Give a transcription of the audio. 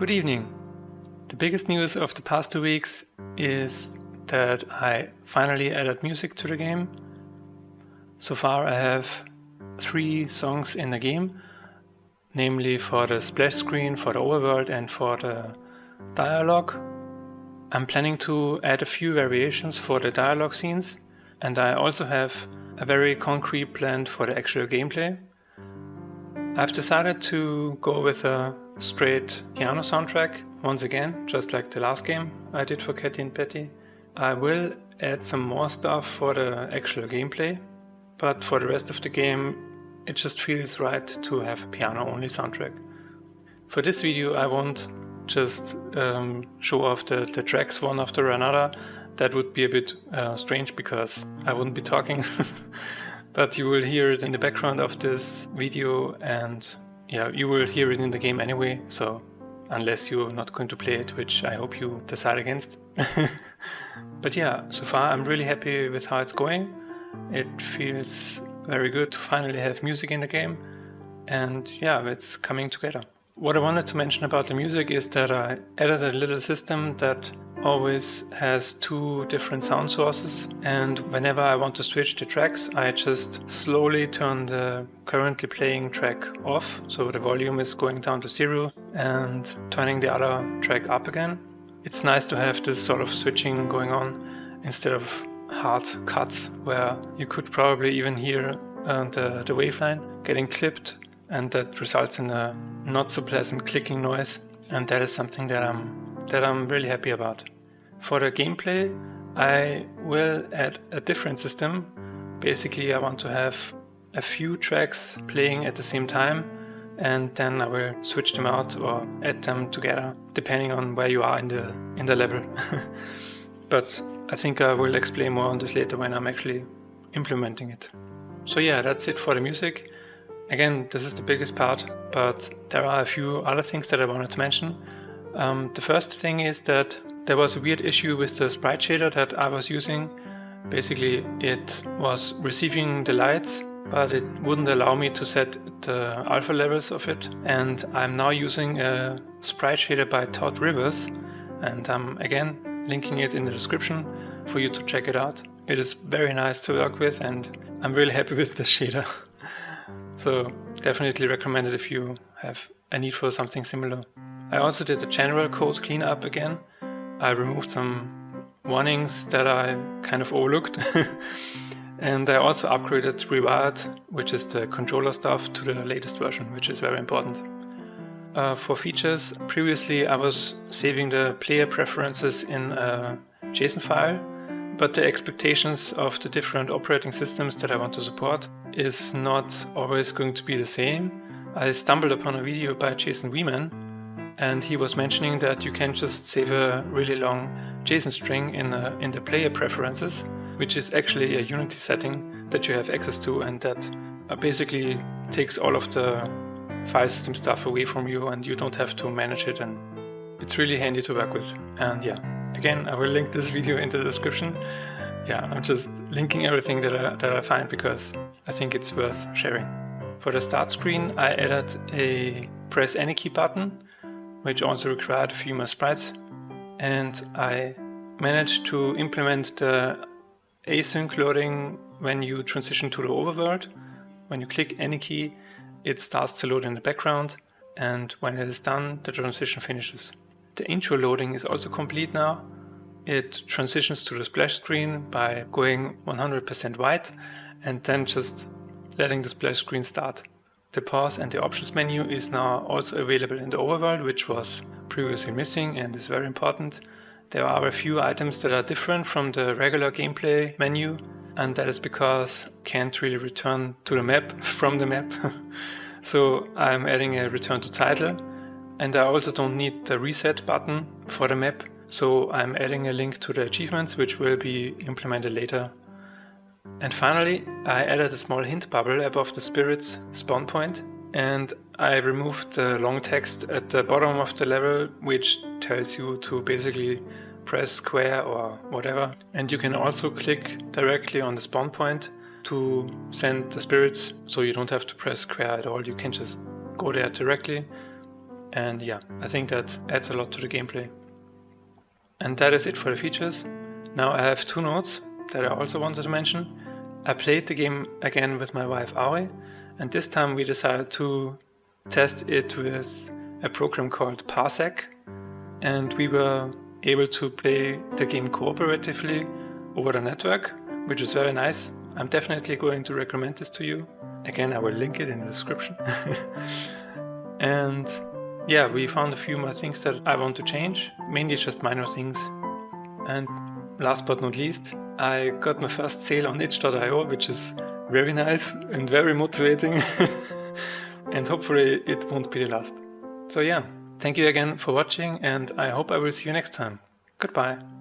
Good evening. The biggest news of the past 2 weeks is that I finally added music to the game. So far I have 3 songs in the game, namely for the splash screen, for the overworld and for the dialogue. I'm planning to add a few variations for the dialogue scenes, and I also have a very concrete plan for the actual gameplay. I've decided to go with a straight piano soundtrack once again, just like the last game I did for Katy and Petty. I will add some more stuff for the actual gameplay, but for the rest of the game it just feels right to have a piano-only soundtrack. For this video I won't just show off the tracks one after another. That would be a bit strange because I wouldn't be talking. But you will hear it in the background of this video, and yeah, you will hear it in the game anyway, so unless you're not going to play it, which I hope you decide against. But yeah, so far I'm really happy with how it's going. It feels very good to finally have music in the game, and yeah, it's coming together. What I wanted to mention about the music is that I added a little system that always has 2 different sound sources, and whenever I want to switch the tracks, I just slowly turn the currently playing track off, so the volume is going down to 0, and turning the other track up again. It's nice to have this sort of switching going on instead of hard cuts where you could probably even hear the waveline getting clipped, and that results in a not so pleasant clicking noise, and that is something that I'm really happy about. For the gameplay, I will add a different system. Basically, I want to have a few tracks playing at the same time, and then I will switch them out or add them together, depending on where you are in the level. But I think I will explain more on this later when I'm actually implementing it. So yeah, that's it for the music. Again, this is the biggest part, but there are a few other things that I wanted to mention. The first thing is that there was a weird issue with the sprite shader that I was using. Basically, it was receiving the lights, but it wouldn't allow me to set the alpha levels of it. And I'm now using a sprite shader by Todd Rivers, and I'm again linking it in the description for you to check it out. It is very nice to work with, and I'm really happy with the shader. So definitely recommend it if you have a need for something similar. I also did the general code cleanup again. I removed some warnings that I kind of overlooked. And I also upgraded Rewired, which is the controller stuff, to the latest version, which is very important. For features, previously I was saving the player preferences in a JSON file, but the expectations of the different operating systems that I want to support is not always going to be the same. I stumbled upon a video by Jason Wieman, and he was mentioning that you can just save a really long JSON string in the player preferences, which is actually a Unity setting that you have access to, and that basically takes all of the file system stuff away from you, and you don't have to manage it, and it's really handy to work with. And yeah, again, I will link this video in the description. Yeah, I'm just linking everything that I find because I think it's worth sharing. For the start screen, I added a press any key button, which also required a few more sprites, and I managed to implement the async loading when you transition to the overworld. When you click any key, it starts to load in the background, and when it is done, the transition finishes. The intro loading is also complete now. It transitions to the splash screen by going 100% white and then just letting the splash screen start. The pause and the options menu is now also available in the overworld, which was previously missing and is very important. There are a few items that are different from the regular gameplay menu, and that is because I can't really return to the map from the map. So I'm adding a return to title, and I also don't need the reset button for the map. So I'm adding a link to the achievements, which will be implemented later. And finally, I added a small hint bubble above the spirit's spawn point, and I removed the long text at the bottom of the level, which tells you to basically press square or whatever. And you can also click directly on the spawn point to send the spirits, so you don't have to press square at all. You can just go there directly. And yeah, I think that adds a lot to the gameplay. And that is it for the features. Now I have 2 notes that I also wanted to mention. I played the game again with my wife Aoi, and this time we decided to test it with a program called Parsec, and we were able to play the game cooperatively over the network, which is very nice. I'm definitely going to recommend this to you. Again, I will link it in the description. And yeah, we found a few more things that I want to change, mainly just minor things. And last but not least, I got my first sale on itch.io, which is very nice and very motivating. And hopefully it won't be the last. So yeah, thank you again for watching, and I hope I will see you next time. Goodbye.